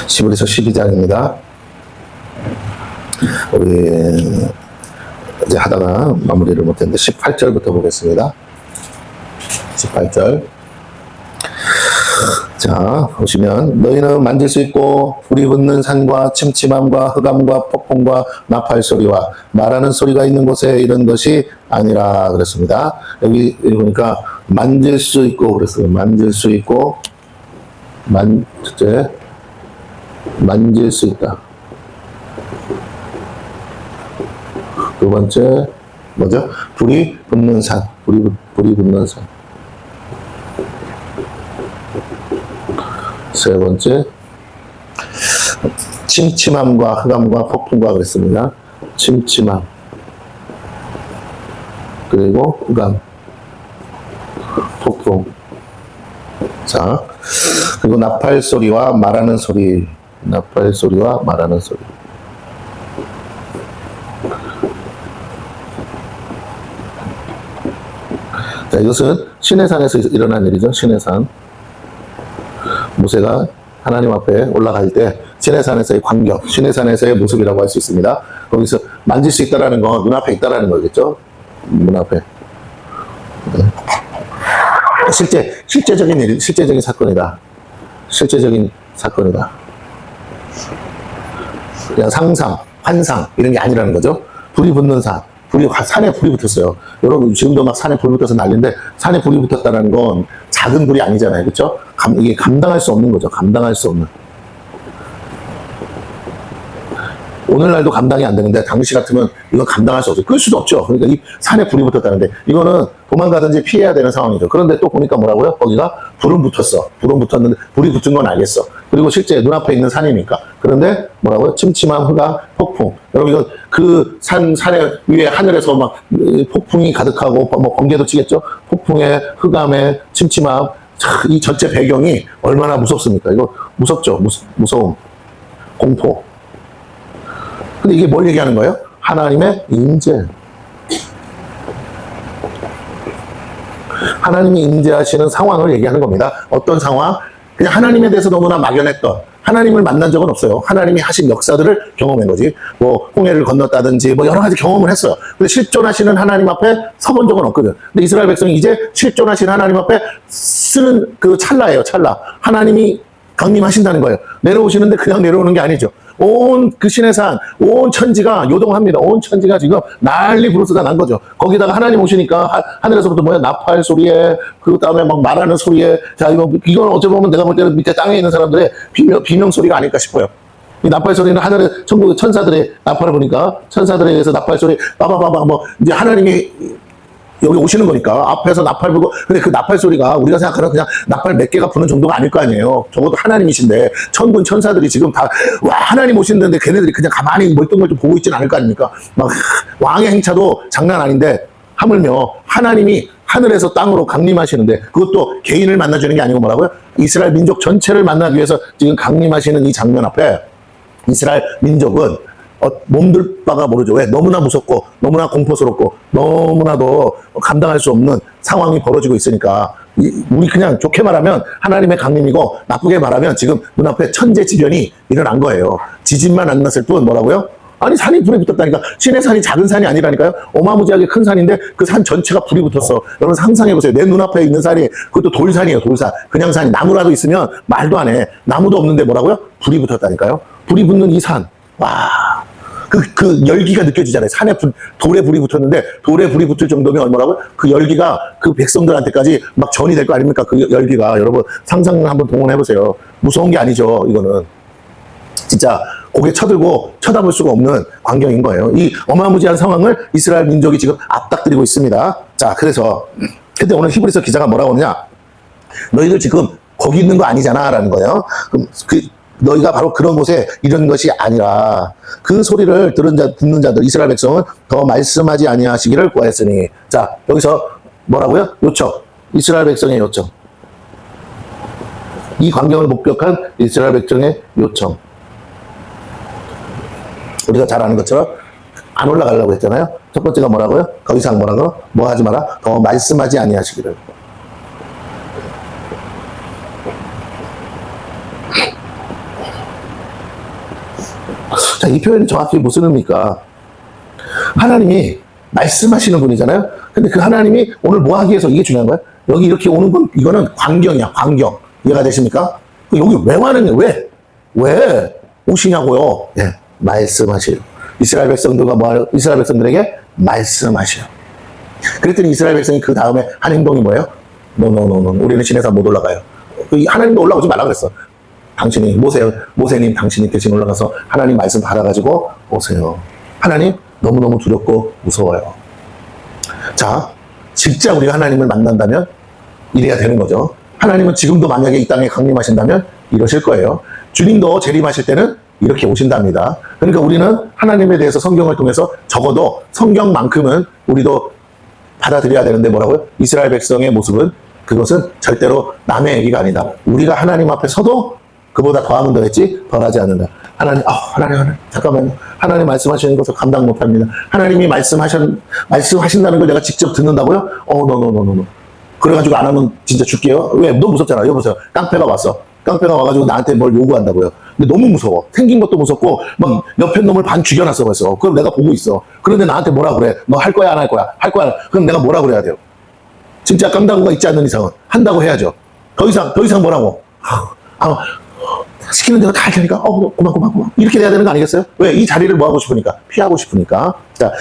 히브리서 12장입니다. 우리 이제 하다가 마무리를 못했는데 18절부터 보겠습니다. 18절. 자, 보시면 너희는 만질 수 있고 불이 붙는 산과 침침함과 흑암과 폭풍과 나팔 소리와 말하는 소리가 있는 곳에 이런 것이 아니라 그랬습니다. 여기 보니까 만질 수 있고 그랬어요. 만질 수 있고 만질 수 있다. 두 번째 뭐죠? 불이 붙는 산. 불이 붙는 산. 세 번째 침침함과 흑암과 폭풍과 그랬습니다. 침침함 그리고 흑암 폭풍. 자, 그리고 나팔 소리와 말하는 소리. 나팔 소리와 말하는 소리. 자, 이것은 시내산에서 일어난 일이죠. 시내산. 모세가 하나님 앞에 올라갈 때 시내산에서의 광경, 시내산에서의 모습이라고 할 수 있습니다. 거기서 만질 수 있다라는 건 눈앞에 있다라는 거겠죠. 눈앞에. 네. 실제적인 일, 실제적인 사건이다. 실제적인 사건이다. 그냥 상상, 환상 이런 게 아니라는 거죠. 불이 붙는 산. 산에 불이 붙었어요. 여러분, 지금도 막 산에 불이 붙어서 난리인데, 산에 불이 붙었다는 건 작은 불이 아니잖아요. 그렇죠? 이게 감당할 수 없는 거죠. 감당할 수 없는. 오늘날도 감당이 안 되는데, 당시 같으면 이건 감당할 수 없어요. 끌 수도 없죠. 그러니까 이 산에 불이 붙었다는데, 이거는 도망가든지 피해야 되는 상황이죠. 그런데 또 보니까 뭐라고요? 거기가 불은 붙었어. 불은 붙었는데, 불이 붙은 건 알겠어. 그리고 실제 눈앞에 있는 산이니까. 그런데 뭐라고요? 침침함, 흑암, 폭풍. 여러분, 이거 그 산의 위에 하늘에서 막 폭풍이 가득하고, 뭐 번개도 치겠죠? 폭풍에, 흑암에, 침침함. 이 전체 배경이 얼마나 무섭습니까? 이거 무섭죠? 무서움. 공포. 근데 이게 뭘 얘기하는 거예요? 하나님의 임재. 하나님이 임재하시는 상황을 얘기하는 겁니다. 어떤 상황? 그냥 하나님에 대해서 너무나 막연했던, 하나님을 만난 적은 없어요. 하나님이 하신 역사들을 경험한 거지. 뭐 홍해를 건넜다든지 뭐 여러 가지 경험을 했어요. 근데 실존하시는 하나님 앞에 서본 적은 없거든. 근데 이스라엘 백성이 이제 실존하시는 하나님 앞에 쓰는 그 찰나예요. 찰나. 하나님이 강림하신다는 거예요. 내려오시는데 그냥 내려오는 게 아니죠. 온 그 시내산, 온 천지가 요동합니다. 온 천지가 지금 난리 부르스가 난 거죠. 거기다가 하나님 오시니까 하늘에서부터 뭐야? 나팔 소리에, 그 다음에 막 말하는 소리에, 자, 이건 어찌 보면 내가 볼 때는 밑에 땅에 있는 사람들의 비명 소리가 아닐까 싶어요. 이 나팔 소리는 하늘에, 천국 천사들의 나팔을 보니까, 천사들에 의해서 나팔 소리, 빠바바바, 뭐, 이제 하나님이 여기 오시는 거니까 앞에서 나팔 불고, 근데 그 나팔 소리가 우리가 생각하는 그냥 나팔 몇 개가 부는 정도가 아닐 거 아니에요. 적어도 하나님이신데 천군 천사들이 지금 다 와 하나님 오시는데 걔네들이 그냥 가만히 멀뚱멀뚱 보고 있지는 않을 거 아닙니까? 막 왕의 행차도 장난 아닌데 하물며 하나님이 하늘에서 땅으로 강림하시는데 그것도 개인을 만나주는 게 아니고 뭐라고요? 이스라엘 민족 전체를 만나기 위해서 지금 강림하시는 이 장면 앞에 이스라엘 민족은 몸둘 바가 모르죠. 왜? 너무나 무섭고 너무나 공포스럽고 너무나도 감당할 수 없는 상황이 벌어지고 있으니까 우리 그냥 좋게 말하면 하나님의 강림이고 나쁘게 말하면 지금 눈앞에 천재지변이 일어난 거예요. 지진만 안 났을 뿐 뭐라고요? 아니 산이 불이 붙었다니까. 신의 산이 작은 산이 아니라니까요. 어마무지하게 큰 산인데 그 산 전체가 불이 붙었어. 여러분 상상해보세요. 내 눈앞에 있는 산이 그것도 돌산이에요. 돌산. 그냥 산이 나무라도 있으면 말도 안 해. 나무도 없는데 뭐라고요? 불이 붙었다니까요. 불이 붙는 이 산. 와. 그 열기가 느껴지잖아요. 돌에 불이 붙었는데, 돌에 불이 붙을 정도면 얼마라고요? 그 열기가 그 백성들한테까지 막 전이 될 거 아닙니까? 그 열기가. 여러분, 상상을 한번 동원해보세요. 무서운 게 아니죠, 이거는. 진짜 고개 쳐들고 쳐다볼 수가 없는 광경인 거예요. 이 어마무지한 상황을 이스라엘 민족이 지금 앞닥뜨리고 있습니다. 자, 근데 오늘 히브리서 기자가 뭐라고 하느냐? 너희들 지금 거기 있는 거 아니잖아, 라는 거예요. 그럼 너희가 바로 그런 곳에 이런 것이 아니라 그 소리를 듣는 자들 이스라엘 백성은 더 말씀하지 아니하시기를 구하였으니. 자, 여기서 뭐라고요? 요청. 이스라엘 백성의 요청. 이 광경을 목격한 이스라엘 백성의 요청. 우리가 잘 아는 것처럼 안 올라가려고 했잖아요. 첫 번째가 뭐라고요? 더 이상 뭐라고? 뭐 하지 마라? 더 말씀하지 아니하시기를. 자, 이 표현이 정확히 무슨 의미입니까? 하나님이 말씀하시는 분이잖아요. 근데 그 하나님이 오늘 뭐 하기 위해서, 이게 중요한 거예요. 여기 이렇게 오는 분, 이거는 광경이야, 광경. 이해가 되십니까? 여기 왜 와는 거예요? 왜 오시냐고요? 예, 말씀하시요. 이스라엘 백성들과 뭐, 이스라엘 백성들에게 말씀하시요. 그랬더니 이스라엘 백성이 그 다음에 한 행동이 뭐예요? 노노노노, 우리는 시내산 못 올라가요. 하나님도 올라오지 말라 그랬어. 당신이, 모세님 당신이 대신 올라가서 하나님 말씀 받아가지고 오세요. 하나님 너무너무 두렵고 무서워요. 자, 진짜 우리가 하나님을 만난다면 이래야 되는 거죠. 하나님은 지금도 만약에 이 땅에 강림하신다면 이러실 거예요. 주님도 재림하실 때는 이렇게 오신답니다. 그러니까 우리는 하나님에 대해서 성경을 통해서 적어도 성경만큼은 우리도 받아들여야 되는데, 뭐라고요? 이스라엘 백성의 모습은, 그것은 절대로 남의 얘기가 아니다. 우리가 하나님 앞에 서도 그보다 더하면 더했지 덜하지 않는다. 하나님, 잠깐만요. 하나님 말씀하시는 것을 감당 못합니다. 하나님이 말씀하신다는 걸 내가 직접 듣는다고요? 노. 그래가지고 안 하면 진짜 죽게요? 왜? 너무 무섭잖아. 여보세요. 깡패가 왔어. 깡패가 와가지고 나한테 뭘 요구한다고요. 근데 너무 무서워. 생긴 것도 무섭고, 막 옆에 놈을 반 죽여놨어 벌써. 그럼 내가 보고 있어. 그런데 나한테 뭐라 그래? 너 할 거야, 안 할 거야? 할 거야. 그럼 내가 뭐라 그래야 돼요? 진짜 깡다구가 있지 않는 이상은 한다고 해야죠. 더 이상 뭐라고? 시키는 대로 다 할 테니까, 고마워. 이렇게 돼야 되는 거 아니겠어요? 왜? 이 자리를 뭐 하고 싶으니까? 피하고 싶으니까. 자,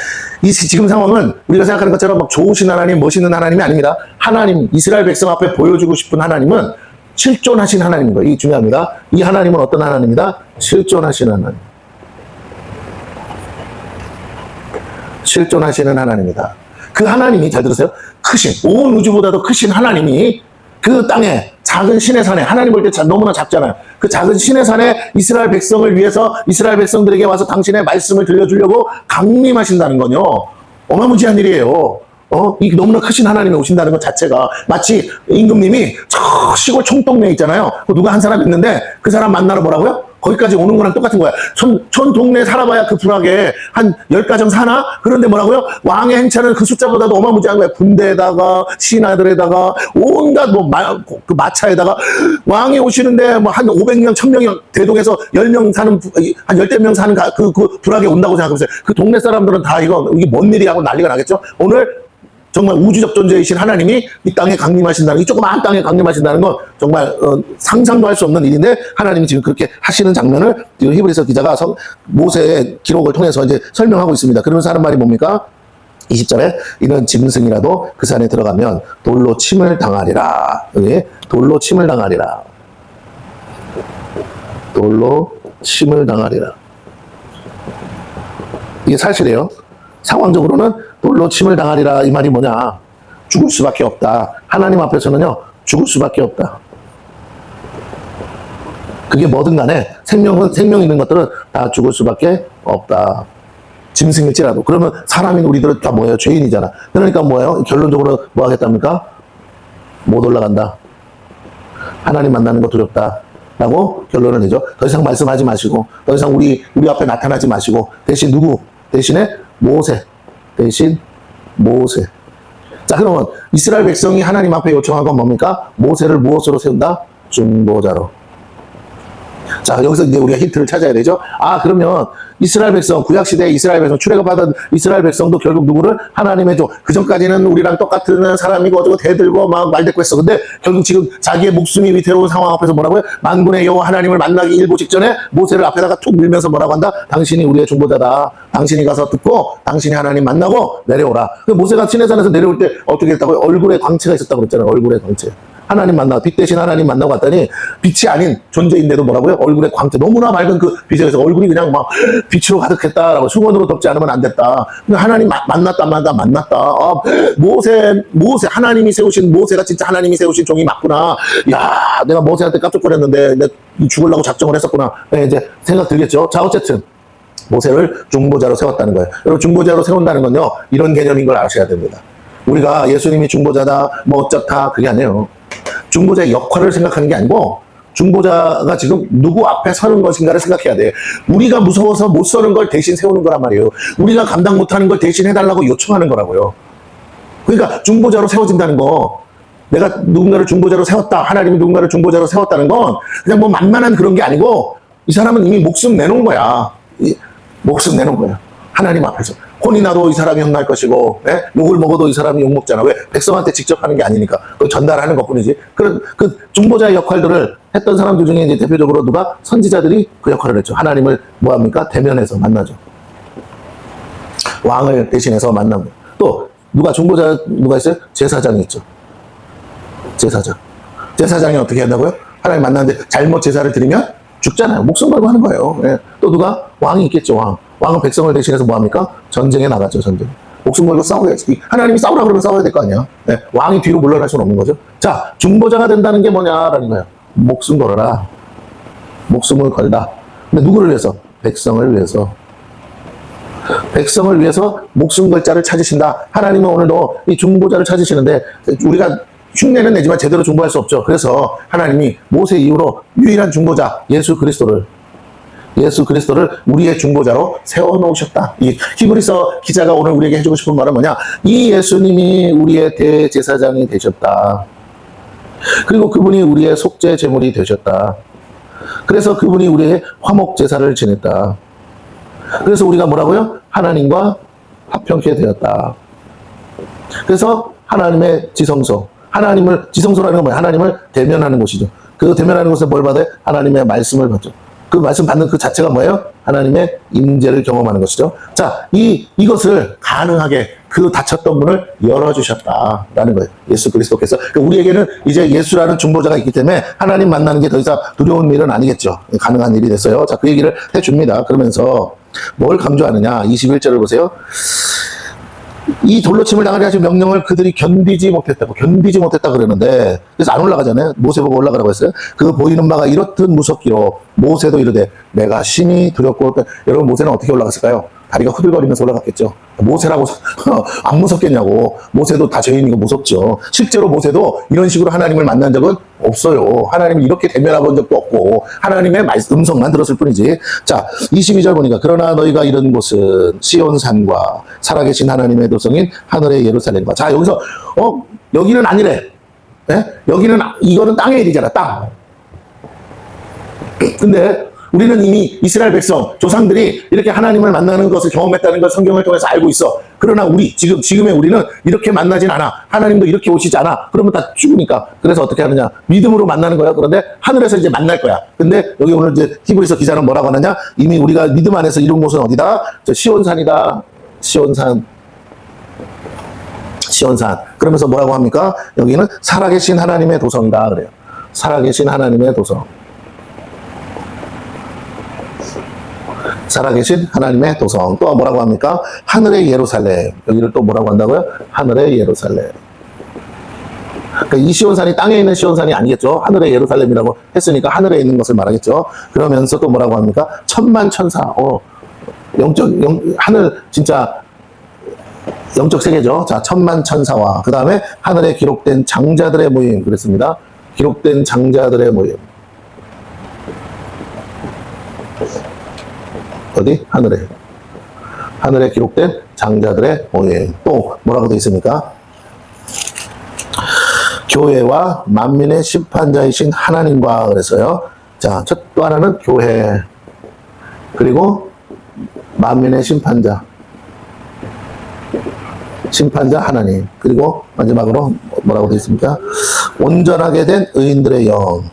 지금 상황은 우리가 생각하는 것처럼 막 좋으신 하나님, 멋있는 하나님이 아닙니다. 하나님, 이스라엘 백성 앞에 보여주고 싶은 하나님은 실존하신 하나님인 거예요. 이게 중요합니다. 이 하나님은 어떤 하나님이다? 실존하신 하나님. 실존하시는 하나님이다. 그 하나님이, 잘 들으세요. 크신, 온 우주보다도 크신 하나님이 그 땅에 작은 신의 산에, 하나님 볼 때 너무나 작잖아요. 그 작은 신의 산에 이스라엘 백성을 위해서 이스라엘 백성들에게 와서 당신의 말씀을 들려주려고 강림하신다는 건요, 어마무지한 일이에요. 이 너무나 크신 하나님이 오신다는 것 자체가, 마치 임금님이 저 시골 총동네에 있잖아요. 누가 한 사람 있는데 그 사람 만나러 뭐라고요? 거기까지 오는 거랑 똑같은 거야. 천 동네 살아봐야 그 불악에 한 10가정 사나? 그런데 뭐라고요? 왕의 행차는 그 숫자보다도 어마무지한 거야. 군대에다가, 신하들에다가, 온갖 그 마차에다가, 왕이 오시는데 뭐 한 500명, 1000명이 대동해서 10명 사는, 한 10명 사는 그 불악에 온다고 생각해보세요. 그 동네 사람들은 다 이게 뭔 일이야 하고 난리가 나겠죠? 오늘 정말 우주적 존재이신 하나님이 이 땅에 강림하신다는, 이 조그마한 땅에 강림하신다는 건 정말 상상도 할 수 없는 일인데, 하나님이 지금 그렇게 하시는 장면을 히브리서 기자가 모세의 기록을 통해서 이제 설명하고 있습니다. 그러면서 하는 말이 뭡니까? 20절에 이는 짐승이라도 그 산에 들어가면 돌로 침을 당하리라. 돌로 침을 당하리라. 돌로 침을 당하리라. 이게 사실이에요. 상황적으로는 돌로 침을 당하리라, 이 말이 뭐냐? 죽을 수밖에 없다. 하나님 앞에서는요, 죽을 수밖에 없다. 그게 뭐든 간에 생명 있는 것들은 다 죽을 수밖에 없다. 짐승일지라도. 그러면 사람인 우리들은 다 뭐예요? 죄인이잖아. 그러니까 뭐예요? 결론적으로 뭐 하겠답니까? 못 올라간다. 하나님 만나는 거 두렵다. 라고 결론을 내죠. 더 이상 말씀하지 마시고, 더 이상 우리 앞에 나타나지 마시고, 대신 누구? 대신에 모세. 자, 그러면 이스라엘 백성이 하나님 앞에 요청한 건 뭡니까? 모세를 무엇으로 세운다? 중보자로. 자, 여기서 이제 우리가 힌트를 찾아야 되죠. 그러면 이스라엘 백성, 구약시대에 이스라엘 백성, 출애굽하던 이스라엘 백성도 결국 누구를? 하나님의 종. 그 전까지는 우리랑 똑같은 사람이고 어쩌고 대들고 막 말대꾸 했어. 근데 결국 지금 자기의 목숨이 위태로운 상황 앞에서 뭐라고요? 만군의 여호와 하나님을 만나기 일보 직전에 모세를 앞에다가 툭 밀면서 뭐라고 한다? 당신이 우리의 중보자다. 당신이 가서 듣고 당신이 하나님 만나고 내려오라. 그 모세가 시내산에서 내려올 때 어떻게 했다고요? 얼굴에 광채가 있었다고 그랬잖아요. 얼굴에 광채. 하나님 만나, 빛 대신 하나님 만나고 왔더니 빛이 아닌 존재인데도 뭐라고요? 얼굴에 광채, 너무나 맑은 그 빛에서 얼굴이 그냥 막 빛으로 가득했다라고, 수건으로 덮지 않으면 안 됐다. 하나님 만났다. 모세, 하나님이 세우신, 모세가 진짜 하나님이 세우신 종이 맞구나. 야, 내가 모세한테 깜짝거렸는데 내가 죽으려고 작정을 했었구나. 네, 이제 생각 들겠죠? 자, 어쨌든 모세를 중보자로 세웠다는 거예요. 여러분, 중보자로 세운다는 건요, 이런 개념인 걸 아셔야 됩니다. 우리가 예수님이 중보자다, 뭐 어쩌다, 그게 아니에요. 중보자의 역할을 생각하는 게 아니고, 중보자가 지금 누구 앞에 서는 것인가를 생각해야 돼. 우리가 무서워서 못 서는 걸 대신 세우는 거란 말이에요. 우리가 감당 못하는 걸 대신 해달라고 요청하는 거라고요. 그러니까 중보자로 세워진다는 거, 내가 누군가를 중보자로 세웠다, 하나님이 누군가를 중보자로 세웠다는 건 그냥 뭐 만만한 그런 게 아니고, 이 사람은 이미 목숨 내놓은 거야. 목숨 내는 거예요. 하나님 앞에서. 혼이 나도 이 사람이 혼날 것이고, 예? 욕을 먹어도 이 사람이 욕 먹잖아. 왜? 백성한테 직접 하는 게 아니니까. 그 전달하는 것 뿐이지. 그 중보자의 역할들을 했던 사람들 중에 이제 대표적으로 누가? 선지자들이 그 역할을 했죠. 하나님을 뭐합니까? 대면해서 만나죠. 왕을 대신해서 만나고. 또, 중보자 누가 있어요? 제사장이 있죠. 제사장이 어떻게 한다고요? 하나님 만나는데 잘못 제사를 드리면 죽잖아요. 목숨 걸고 하는 거예요. 예. 또 누가? 왕이 있겠죠, 왕은 백성을 대신해서 뭐합니까? 전쟁에 나갔죠, 전쟁. 목숨 걸고 싸워야지. 하나님이 싸우라 그러면 싸워야 될 거 아니야. 예. 왕이 뒤로 물러날 수는 없는 거죠. 자, 중보자가 된다는 게 뭐냐라는 거예요. 목숨 걸어라. 목숨을 걸다. 근데 누구를 위해서? 백성을 위해서. 백성을 위해서 목숨 걸 자를 찾으신다. 하나님은 오늘도 이 중보자를 찾으시는데 우리가 흉내는 내지만 제대로 중보할 수 없죠. 그래서 하나님이 모세 이후로 유일한 중보자 예수 그리스도를 우리의 중보자로 세워놓으셨다. 이 히브리서 기자가 오늘 우리에게 해주고 싶은 말은 뭐냐? 이 예수님이 우리의 대제사장이 되셨다. 그리고 그분이 우리의 속죄 제물이 되셨다. 그래서 그분이 우리의 화목 제사를 지냈다. 그래서 우리가 뭐라고요? 하나님과 화평케 되었다. 그래서 하나님의 지성소라는 건 뭐예요? 하나님을 대면하는 곳이죠. 그 대면하는 곳에 뭘 받아요? 하나님의 말씀을 받죠. 그 말씀 받는 그 자체가 뭐예요? 하나님의 임재를 경험하는 것이죠. 자, 이것을 가능하게 그 닫혔던 문을 열어주셨다라는 거예요. 예수 그리스도께서. 그러니까 우리에게는 이제 예수라는 중보자가 있기 때문에 하나님 만나는 게 더 이상 두려운 일은 아니겠죠. 가능한 일이 됐어요. 자, 그 얘기를 해줍니다. 그러면서 뭘 강조하느냐? 21절을 보세요. 이 돌로침을 당하게 하신 명령을 그들이 견디지 못했다 그러는데, 그래서 안 올라가잖아요. 모세 보고 올라가라고 했어요. 그 보이는 바가 이렇듯 무섭기로 모세도 이르되 내가 심히 두렵고. 여러분, 모세는 어떻게 올라갔을까요? 다리가 후들거리면서 올라갔겠죠. 모세라고 안 무섭겠냐고. 모세도 다 죄인이고 무섭죠. 실제로 모세도 이런 식으로 하나님을 만난 적은 없어요. 하나님이 이렇게 대면해 본 적도 없고 하나님의 음성만 들었을 뿐이지. 자, 22절 보니까 그러나 너희가 이른 곳은 시온산과 살아계신 하나님의 도성인 하늘의 예루살렘과. 자, 여기서 여기는 아니래. 네? 이거는 땅의 일이잖아. 땅. 근데 우리는 이미 이스라엘 백성, 조상들이 이렇게 하나님을 만나는 것을 경험했다는 걸 성경을 통해서 알고 있어. 그러나 지금의 우리는 이렇게 만나진 않아. 하나님도 이렇게 오시지 않아. 그러면 다 죽으니까. 그래서 어떻게 하느냐? 믿음으로 만나는 거야. 그런데 하늘에서 이제 만날 거야. 근데 여기 오늘 이제 히브리서 기자는 뭐라고 하느냐? 이미 우리가 믿음 안에서 이룬 곳은 어디다? 시온산이다. 시온산. 그러면서 뭐라고 합니까? 여기는 살아계신 하나님의 도성이다. 그래요. 살아계신 하나님의 도성. 살아계신 하나님의 도성. 또 뭐라고 합니까? 하늘의 예루살렘. 여기를 또 뭐라고 한다고요? 하늘의 예루살렘. 그러니까 이 시온산이 땅에 있는 시온산이 아니겠죠. 하늘의 예루살렘이라고 했으니까 하늘에 있는 것을 말하겠죠. 그러면서 또 뭐라고 합니까? 천만천사. 하늘 진짜 영적 세계죠. 자, 천만천사와 그 다음에 하늘에 기록된 장자들의 모임. 그랬습니다. 기록된 장자들의 모임. 어디? 하늘에 기록된 장자들의 모임. 또 뭐라고 되어 있습니까? 교회와 만민의 심판자이신 하나님과 그래서요. 자, 또 하나는 교회, 그리고 만민의 심판자 하나님, 그리고 마지막으로 뭐라고 되어 있습니까? 온전하게 된 의인들의 영.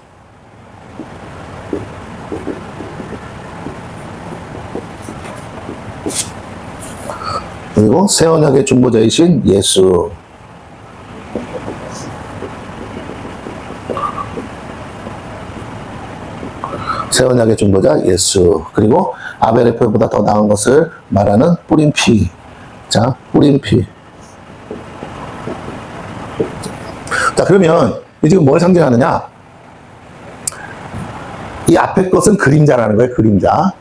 그리고 새 언약의 중보자이신 예수. 새 언약의 중보자 예수. 그리고 아벨의 표보다 더 나은 것을 말하는 뿌린 피. 자, 뿌린 피. 자, 그러면 지금 뭘 상징하느냐? 이 앞에 것은 그림자라는 거예요, 그림자.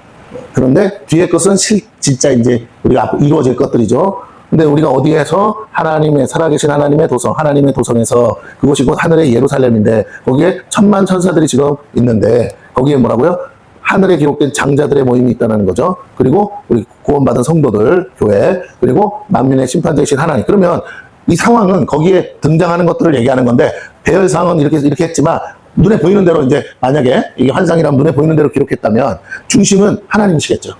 그런데 뒤에 것은 진짜 이제 우리가 이루어질 것들이죠. 근데 우리가 어디에서 살아계신 하나님의 도성에서 그곳이 곧 하늘의 예루살렘인데 거기에 천만 천사들이 지금 있는데 거기에 뭐라고요? 하늘에 기록된 장자들의 모임이 있다는 거죠. 그리고 우리 구원받은 성도들, 교회, 그리고 만민의 심판자이신 하나님. 그러면 이 상황은 거기에 등장하는 것들을 얘기하는 건데 배열 상황은 이렇게 했지만 눈에 보이는 대로 이제 만약에 이게 환상이라면 눈에 보이는 대로 기록했다면 중심은 하나님이시겠죠.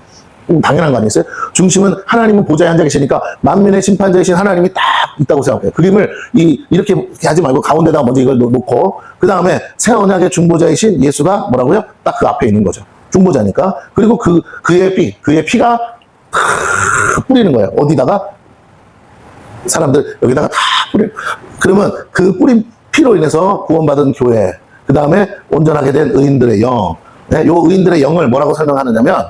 당연한 거 아니겠어요? 중심은 하나님은 보좌에 앉아 계시니까 만민의 심판자이신 하나님이 딱 있다고 생각해요. 그림을 이렇게 하지 말고 가운데다가 먼저 이걸 놓고 그 다음에 새 언약의 중보자이신 예수가 뭐라고요? 딱 그 앞에 있는 거죠. 중보자니까. 그리고 그의 피가 뿌리는 거예요. 어디다가? 사람들 여기다가 다 뿌려. 그러면 그 뿌린 피로 인해서 구원받은 교회, 그 다음에 온전하게 된 의인들의 영, 네, 요 의인들의 영을 뭐라고 설명하느냐면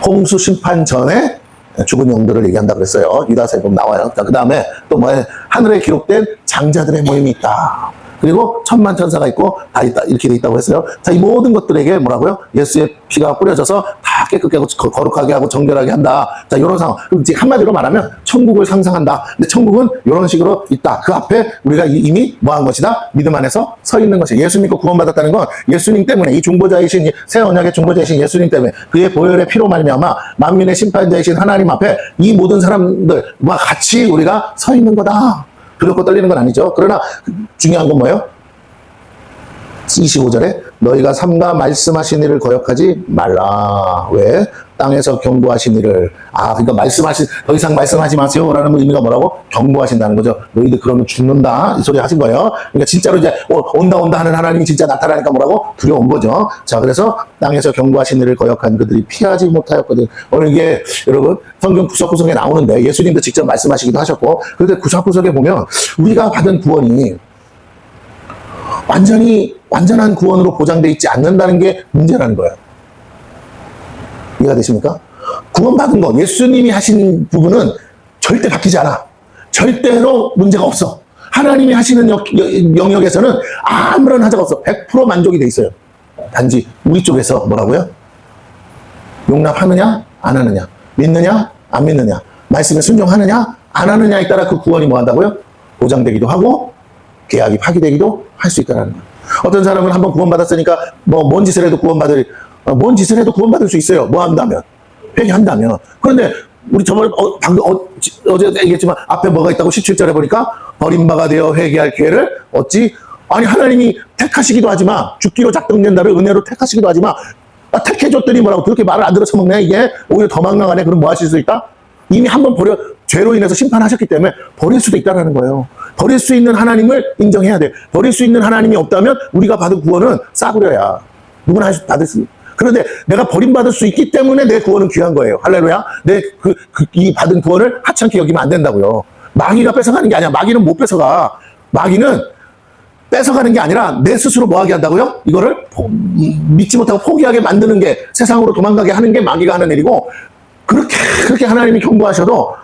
홍수 심판 전에 죽은 영들을 얘기한다 그랬어요. 유다서에 보면 나와요. 그 다음에 또 뭐에 하늘에 기록된 장자들의 모임이 있다. 그리고 천만 천사가 있고 다 있다. 이렇게 돼 있다고 했어요. 자, 이 모든 것들에게 뭐라고요? 예수의 피가 뿌려져서 다 깨끗하게 하고 거룩하게 하고 정결하게 한다. 자, 이런 상황. 그럼 이제 한마디로 말하면 천국을 상상한다. 근데 천국은 이런 식으로 있다. 그 앞에 우리가 이미 뭐 한 것이다? 믿음 안에서 서 있는 것이. 예수 믿고 구원받았다는 건 예수님 때문에, 이 중보자이신 새 언약의 중보자이신 예수님 때문에, 그의 보혈의 피로 말미암아 만민의 심판자이신 하나님 앞에 이 모든 사람들과 같이 우리가 서 있는 거다. 두렵고 떨리는 건 아니죠. 그러나 중요한 건 뭐예요? 25절에 너희가 삼가 말씀하신 일을 거역하지 말라. 왜? 땅에서 경고하신 일을. 그러니까 더 이상 말씀하지 마세요 라는 의미가 뭐라고? 경고하신다는 거죠. 너희들 그러면 죽는다 이 소리 하신 거예요. 그러니까 진짜로 이제 온다 하는 하나님이 진짜 나타나니까 뭐라고? 두려운 거죠. 자, 그래서 땅에서 경고하신 일을 거역한 그들이 피하지 못하였거든. 오늘 이게 여러분 성경 구석구석에 나오는데 예수님도 직접 말씀하시기도 하셨고, 그런데 구석구석에 보면 우리가 받은 구원이 완전한 구원으로 보장되어 있지 않는다는 게 문제라는 거예요. 이해가 되십니까? 구원받은 거, 예수님이 하신 부분은 절대 바뀌지 않아. 절대로 문제가 없어. 하나님이 하시는 영역에서는 아무런 하자가 없어. 100% 만족이 돼 있어요. 단지 우리 쪽에서 뭐라고요? 용납하느냐, 안 하느냐, 믿느냐, 안 믿느냐, 말씀에 순종하느냐, 안 하느냐에 따라 그 구원이 뭐 한다고요? 보장되기도 하고 계약이 파기되기도 할 수 있다는 거예요. 어떤 사람은 한번 구원받았으니까 뭔 짓을 해도 구원받을 수 있어요. 뭐 한다면? 회개한다면. 그런데 우리 저번에 어제 얘기했지만 앞에 뭐가 있다고 17절에 보니까 버림바가 되어 회개할 기회를 얻지. 아니, 하나님이 택하시기도 하지만, 죽기로 작정된 자를 은혜로 택하시기도 하지만, 택해줬더니 뭐라고 그렇게 말을 안 들어 처먹네. 이게 오히려 더 망랑하네. 그럼 뭐 하실 수 있다? 이미 한번 죄로 인해서 심판하셨기 때문에 버릴 수도 있다는 거예요. 버릴 수 있는 하나님을 인정해야 돼. 버릴 수 있는 하나님이 없다면 우리가 받은 구원은 싸구려야. 누구나 받을 수. 그런데 내가 버림받을 수 있기 때문에 내 구원은 귀한 거예요. 할렐루야. 이 받은 구원을 하찮게 여기면 안 된다고요. 마귀가 뺏어가는 게 아니야. 마귀는 못 뺏어가. 마귀는 뺏어가는 게 아니라 내 스스로 뭐 하게 한다고요? 이거를 믿지 못하고 포기하게 만드는 게, 세상으로 도망가게 하는 게 마귀가 하는 일이고, 그렇게 하나님이 경고하셔도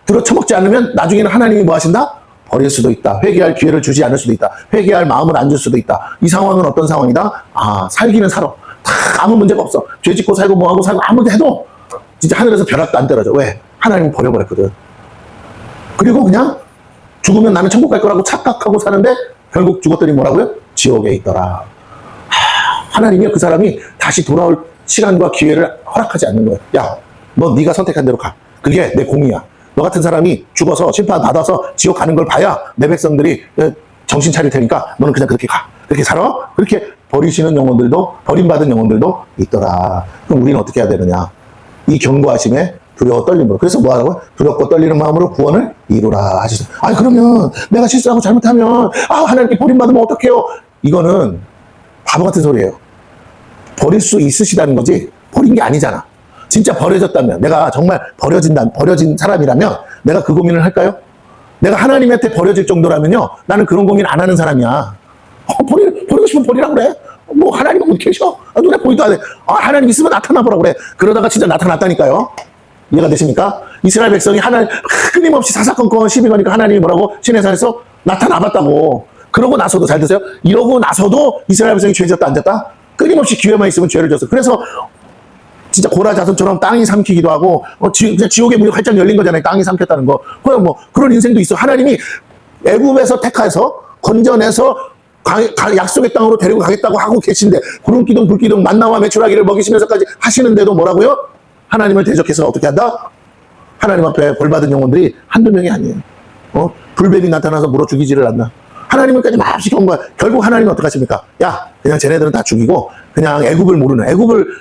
들어쳐먹지 않으면 나중에는 하나님이 뭐 하신다? 버릴 수도 있다. 회개할 기회를 주지 않을 수도 있다. 회개할 마음을 안 줄 수도 있다. 이 상황은 어떤 상황이다? 살기는 살아. 다 아무 문제가 없어. 죄 짓고 살고 뭐하고 살고 아무도 해도 진짜 하늘에서 벼락도 안 떨어져. 왜? 하나님이 버려버렸거든. 그리고 그냥 죽으면 나는 천국 갈 거라고 착각하고 사는데 결국 죽었더니 뭐라고요? 지옥에 있더라. 하나님이 그 사람이 다시 돌아올 시간과 기회를 허락하지 않는 거예요. 야, 너 네가 선택한 대로 가. 그게 내 공이야. 너 같은 사람이 죽어서 심판 받아서 지옥 가는 걸 봐야 내 백성들이 정신 차릴 테니까 너는 그냥 그렇게 가. 그렇게 살아. 그렇게 버리시는 영혼들도, 버림받은 영혼들도 있더라. 그럼 우리는 어떻게 해야 되느냐? 이 경고하심에 두려워 떨림으로. 그래서 뭐 하라고요? 두렵고 떨리는 마음으로 구원을 이루라 하시죠. 그러면 내가 실수하고 잘못하면 하나님께 버림받으면 어떡해요? 이거는 바보 같은 소리예요. 버릴 수 있으시다는 거지 버린 게 아니잖아. 진짜 버려졌다면, 내가 정말 버려진 사람이라면 내가 그 고민을 할까요? 내가 하나님한테 버려질 정도라면요, 나는 그런 고민 안 하는 사람이야. 버리고 싶으면 버리라고 그래. 뭐 하나님은 어디 계셔? 눈에 보이도 안 해. 하나님 있으면 나타나 보라고 그래. 그러다가 진짜 나타났다니까요. 이해가 되십니까? 이스라엘 백성이 끊임없이 사사건건 시비 거니까 하나님이 뭐라고? 시내산에서 나타나봤다고. 그러고 나서도, 잘 드세요? 이러고 나서도 이스라엘 백성이 죄졌다 안 졌다? 끊임없이 기회만 있으면 죄를 졌어. 그래서 진짜 고라 자손처럼 땅이 삼키기도 하고, 지옥의 문이 활짝 열린 거잖아요. 땅이 삼켰다는 거. 그런 인생도 있어. 하나님이 애굽에서 택해서 건져내서 약속의 땅으로 데리고 가겠다고 하고 계신데, 구름기둥 불기둥 만나와 메추라기를 먹이시면서까지 하시는데도 뭐라고요? 하나님을 대적해서 어떻게 한다? 하나님 앞에 벌받은 영혼들이 한두 명이 아니에요. 불뱀이 나타나서 물어 죽이지를 않나. 하나님을까지 맙시 경험한 거야. 결국 하나님은 어떻게 하십니까? 야, 그냥 쟤네들은 다 죽이고 그냥 애굽을 모르는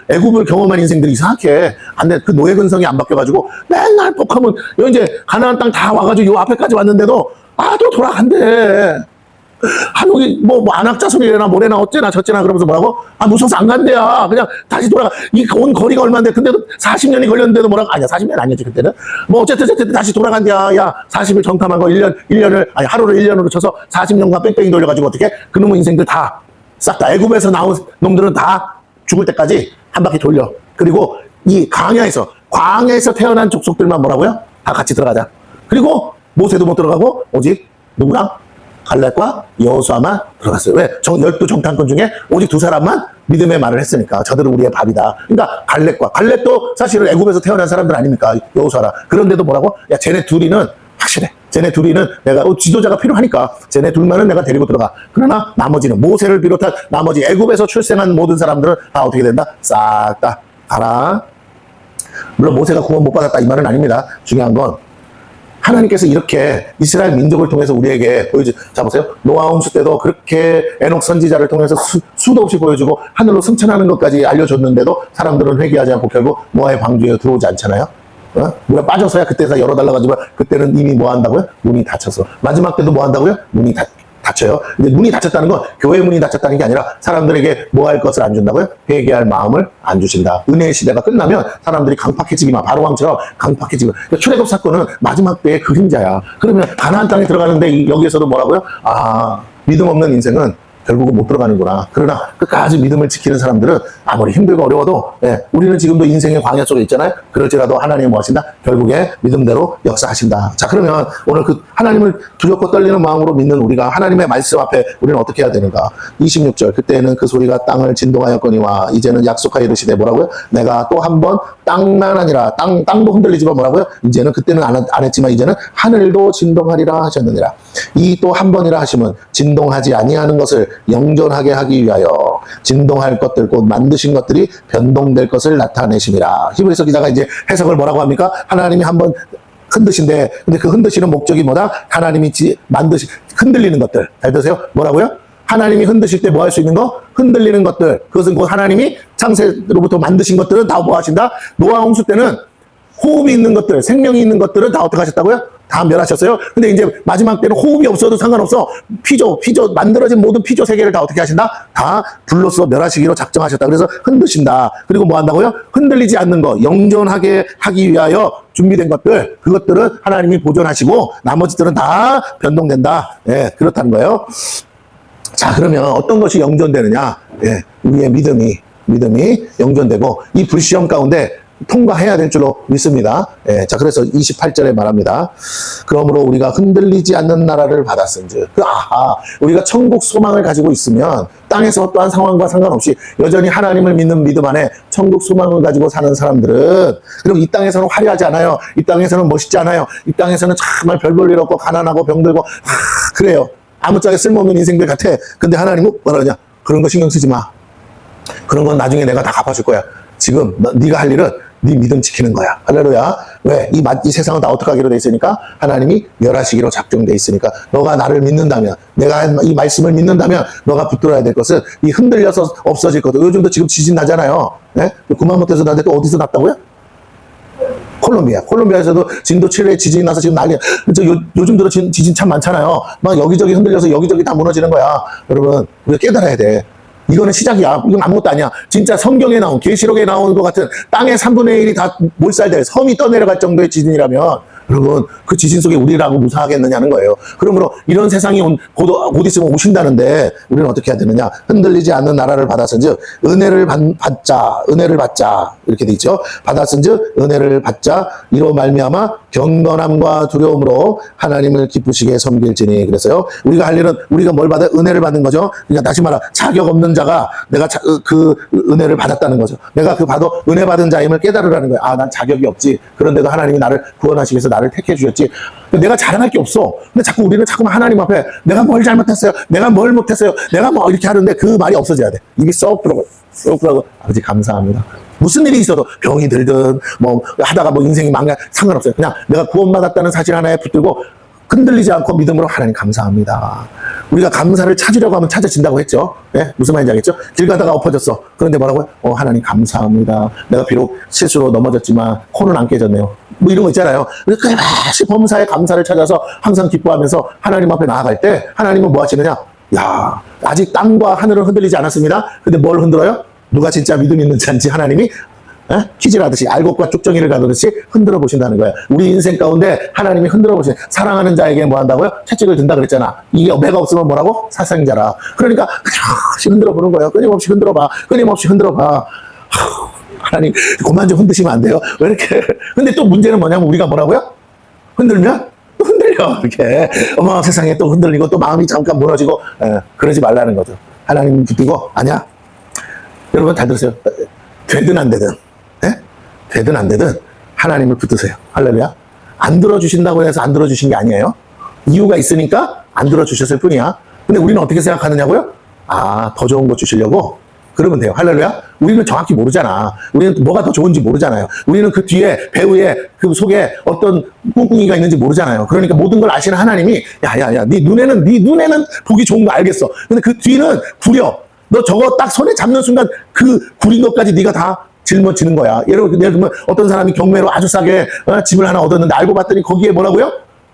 애굽을 경험한 인생들이 이상하게 안 돼. 그 노예 근성이 안 바뀌어가지고 맨날 복하면 이제 가나안 땅 다 와가지고 요 앞에까지 왔는데도 또 돌아간대. 한국이 뭐 안악자손이래나 뭐래나 어째나 저째나 그러면서 뭐라고? 무서워서 안 간대야. 그냥 다시 돌아가. 이 온 거리가 얼마인데 근데도 40년이 걸렸는데도 뭐라고? 아니야, 40년 아니었지 그때는. 뭐 어쨌든 다시 돌아간대야. 야, 40일 정탐한 거 1년을 아니 하루를 1년으로 쳐서 40년간 뺑뺑이 돌려가지고 어떻게? 그놈의 인생들 다 싹 다 애굽에서 나온 놈들은 다 죽을 때까지 한 바퀴 돌려. 그리고 이 광야에서 태어난 족속들만 뭐라고요? 다 같이 들어가자. 그리고 모세도 못 들어가고 오직 누구랑? 갈렙과 여호수아만 들어갔어요. 왜? 12 정탐꾼 중에 오직 2사람만 믿음의 말을 했으니까. 저들은 우리의 밥이다. 그러니까 갈렙도 사실은 애굽에서 태어난 사람들 아닙니까? 여호수아라. 그런데도 뭐라고? 야, 쟤네 둘이는 확실해. 쟤네 둘이는 내가 지도자가 필요하니까 쟤네 둘만은 내가 데리고 들어가. 그러나 나머지는 모세를 비롯한 나머지 애굽에서 출생한 모든 사람들은 다 어떻게 된다? 싹 다 가라. 물론 모세가 구원 못 받았다 이 말은 아닙니다. 중요한 건 하나님께서 이렇게 이스라엘 민족을 통해서 우리에게 자 보세요. 노아 홍수 때도 그렇게 에녹 선지자를 통해서 수도 없이 보여주고 하늘로 승천하는 것까지 알려줬는데도 사람들은 회개하지 않고 결국 노아의 방주에 들어오지 않잖아요. 물에 빠져서야 그때서 열어달라가지고 그때는 이미 뭐 한다고요? 문이 닫혀서. 마지막 때도 뭐 한다고요? 문이 닫혀요. 근데 문이 닫혔다는 건 교회 문이 닫혔다는 게 아니라 사람들에게 뭐 할 것을 안 준다고요? 회개할 마음을 안 주신다. 은혜의 시대가 끝나면 사람들이 강팍해지기만, 바로왕처럼 강팍해지고. 그러니까 출애굽 사건은 마지막 때의 그림자야. 그러면 가나안 땅에 들어가는데 여기에서도 뭐라고요? 믿음 없는 인생은 결국은 못 들어가는구나. 그러나 끝까지 믿음을 지키는 사람들은 아무리 힘들고 어려워도 우리는 지금도 인생의 광야 속에 있잖아요. 그럴지라도 하나님이 뭐 하신다? 결국에 믿음대로 역사하신다. 자, 그러면 오늘 그 하나님을 두렵고 떨리는 마음으로 믿는 우리가 하나님의 말씀 앞에 우리는 어떻게 해야 되는가? 26절 그때는 그 소리가 땅을 진동하였거니와 이제는 약속하여 이르시되 뭐라고요? 내가 또 한 번 땅만 아니라 땅도 흔들리지만 뭐라고요? 이제는 그때는 안 했지만 이제는 하늘도 진동하리라 하셨느니라. 이 또 한 번이라 하시면 진동하지 아니하는 것을 영존하게 하기 위하여 진동할 것들 곧 만드신 것들이 변동될 것을 나타내심이라. 히브리서 기자가 이제 해석을 뭐라고 합니까? 하나님이 한번 흔드신데 근데 그 흔드시는 목적이 뭐다? 하나님이 흔들리는 것들. 잘 들으세요? 뭐라고요? 하나님이 흔드실 때 뭐 할 수 있는 거? 흔들리는 것들. 그것은 곧 하나님이 창세로부터 만드신 것들은 다 뭐 하신다? 노아 홍수 때는 호흡이 있는 것들, 생명이 있는 것들은 다 어떻게 하셨다고요? 다 멸하셨어요. 근데 이제 마지막 때는 호흡이 없어도 상관없어. 피조, 만들어진 모든 피조 세계를 다 어떻게 하신다? 다 불로써 멸하시기로 작정하셨다. 그래서 흔드신다. 그리고 뭐 한다고요? 흔들리지 않는 거, 영존하게 하기 위하여 준비된 것들, 그것들은 하나님이 보존하시고 나머지들은 다 변동된다. 그렇다는 거예요. 자, 그러면 어떤 것이 영존되느냐? 우리의 믿음이 영존되고 이 불시험 가운데 통과해야 될 줄로 믿습니다. 자, 그래서 28절에 말합니다. 그러므로 우리가 흔들리지 않는 나라를 받았은즉. 우리가 천국 소망을 가지고 있으면 땅에서 어떠한 상황과 상관없이 여전히 하나님을 믿는 믿음 안에 천국 소망을 가지고 사는 사람들은, 그리고 이 땅에서는 화려하지 않아요. 이 땅에서는 멋있지 않아요. 이 땅에서는 정말 별 볼 일 없고 가난하고 병들고 그래요. 아무짝에 쓸모없는 인생들 같아. 근데 하나님은 뭐라 그러냐? 그런 거 신경 쓰지 마. 그런 건 나중에 내가 다 갚아줄 거야. 지금 네가 할 일은 네 믿음 지키는 거야. 할렐루야. 왜? 이 세상은 다 어떻게 하기로 돼 있으니까? 하나님이 멸하시기로 작정돼 있으니까. 너가 나를 믿는다면, 내가 이 말씀을 믿는다면 너가 붙들어야 될 것은 이 흔들려서 없어질 것도. 요즘도 지금 지진 나잖아요. 구마모토에서 나는데 또 어디서 났다고요? 콜롬비아에서도 진도 7회 지진이 나서 지금 난리야. 요즘 들어 지진 참 많잖아요. 막 여기저기 흔들려서 여기저기 다 무너지는 거야. 여러분, 우리가 깨달아야 돼. 이거는 시작이야. 이건 아무것도 아니야. 진짜 성경에 나온, 계시록에 나온 것 같은 땅의 3분의 1이 다 몰살될, 섬이 떠내려갈 정도의 지진이라면 여러분, 그 지진 속에 우리라고 무사하겠느냐는 거예요. 그러므로 이런 세상이 곧 있으면 오신다는데 우리는 어떻게 해야 되느냐? 흔들리지 않는 나라를 받았은즉 은혜를 받자 이렇게 돼 있죠. 받았은즉 은혜를 받자 이로 말미암아 경건함과 두려움으로 하나님을 기쁘시게 섬길지니. 그래서요, 우리가 할 일은 우리가 뭘 받아? 은혜를 받는 거죠. 그러니까 다시 말하 자격 없는 자가 내가 그 은혜를 받았다는 거죠. 내가 은혜 받은 자임을 깨달으라는 거예요. 난 자격이 없지. 그런데도 하나님이 나를 구원하시기 위해서 나를 택해 주셨지. 내가 자랑할 게 없어. 근데 우리는 자꾸만 하나님 앞에 내가 뭘 잘못했어요, 내가 뭘 못했어요, 내가 뭐 이렇게 하는데 그 말이 없어져야 돼. 입이 쏙 들어가고 아버지 감사합니다. 무슨 일이 있어도 병이 들든 뭐 하다가 뭐 인생이 망가 상관없어요. 그냥 내가 구원받았다는 사실 하나에 붙들고 흔들리지 않고 믿음으로 하나님 감사합니다. 우리가 감사를 찾으려고 하면 찾아진다고 했죠. 예? 무슨 말인지 알겠죠? 길 가다가 엎어졌어. 그런데 뭐라고요? 하나님 감사합니다. 내가 비록 실수로 넘어졌지만 코는 안 깨졌네요. 뭐 이런 거 있잖아요. 끝없이 범사에 감사를 찾아서 항상 기뻐하면서 하나님 앞에 나아갈 때 하나님은 뭐 하시느냐? 야, 아직 땅과 하늘은 흔들리지 않았습니다. 근데 뭘 흔들어요? 누가 진짜 믿음 있는 자인지 하나님이 퀴즈를 하듯이 알곡과 쭉정이를 가듯이 흔들어 보신다는 거예요. 우리 인생 가운데 하나님이 흔들어 보신 사랑하는 자에게 뭐 한다고요? 채찍을 든다 그랬잖아. 이게 매가 없으면 뭐라고? 사상자라. 그러니까 끊임없이 흔들어 보는 거예요. 끊임없이 흔들어 봐. 끊임없이 흔들어 봐. 하나님 그만 좀 흔드시면 안 돼요? 왜 이렇게? 근데 또 문제는 뭐냐면 우리가 뭐라고요? 흔들면 또 흔들려. 이렇게 어머 세상에 또 흔들리고 또 마음이 잠깐 무너지고 그러지 말라는 거죠. 하나님 붙들고 아니야. 여러분 잘 들으세요. 되든 안 되든 되든 안 되든 하나님을 붙드세요. 할렐루야. 안 들어주신다고 해서 안 들어주신 게 아니에요. 이유가 있으니까 안 들어주셨을 뿐이야. 근데 우리는 어떻게 생각하느냐고요? 더 좋은 거 주시려고? 그러면 돼요. 할렐루야. 우리는 정확히 모르잖아. 우리는 뭐가 더 좋은지 모르잖아요. 우리는 그 뒤에 배우의 그 속에 어떤 꿍꿍이가 있는지 모르잖아요. 그러니까 모든 걸 아시는 하나님이 야야야 네 눈에는 보기 좋은 거 알겠어. 근데 그 뒤는 구려. 너 저거 딱 손에 잡는 순간 그 구린 것까지 네가 다 짊어지는 거야. 예를 들면 어떤 사람이 경매로 아주 싸게 집을 하나 얻었는데 알고 봤더니 거기에 뭐라고요?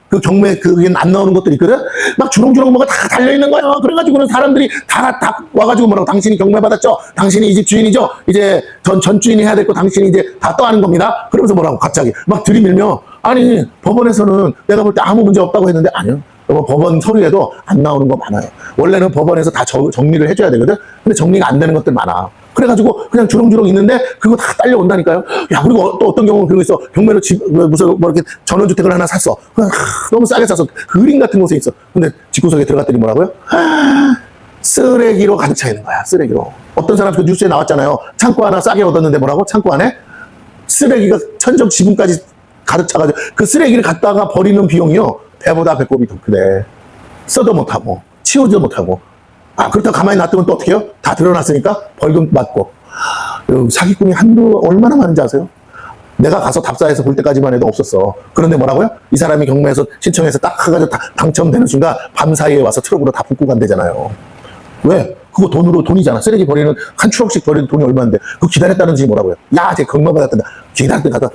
그 경매 그게 안 나오는 것들이 있거든? 막 주렁주렁 뭐가 다 달려있는 거야. 그래가지고는 사람들이 다 와가지고 뭐라고 당신이 경매 받았죠? 당신이 이 집 주인이죠? 이제 전 주인이 해야 될 거 당신이 이제 다 떠하는 겁니다. 그러면서 뭐라고 갑자기 막 들이밀며 아니 법원에서는 내가 볼 때 아무 문제 없다고 했는데 아니요. 법원 서류에도 안 나오는 거 많아요. 원래는 법원에서 다 정리를 해줘야 되거든? 근데 정리가 안 되는 것들 많아. 그래가지고 그냥 주렁주렁 있는데 그거 다 딸려온다니까요. 야, 그리고 또 어떤 경우는 그런 거 있어. 경매로 무슨 뭐 이렇게 전원주택을 하나 샀어. 너무 싸게 샀어. 그림 같은 곳에 있어. 근데 집구석에 들어갔더니 뭐라고요? 쓰레기로 가득 차 있는 거야. 쓰레기로. 어떤 사람 그 뉴스에 나왔잖아요. 창고 하나 싸게 얻었는데 뭐라고? 창고 안에 쓰레기가 천정 지붕까지 가득 차가지고 그 쓰레기를 갖다가 버리는 비용이요. 배보다 배꼽이 더 크대. 써도 못하고 치우지도 못하고 그렇다고 가만히 놔두면 또 어떻게 해요? 다 드러났으니까 벌금 받고. 사기꾼이 얼마나 많은지 아세요? 내가 가서 답사해서 볼 때까지만 해도 없었어. 그런데 뭐라고요? 이 사람이 경매에서 신청해서 딱 해가지고 당첨되는 순간 밤 사이에 와서 트럭으로 다 붓고 간대잖아요. 왜? 그거 돈이잖아. 쓰레기 버리는 한 추억씩 버리는 돈이 얼마인데 그거 기다렸다는지 뭐라고요? 야, 쟤 경매 받았단다. 기다렸다 가다.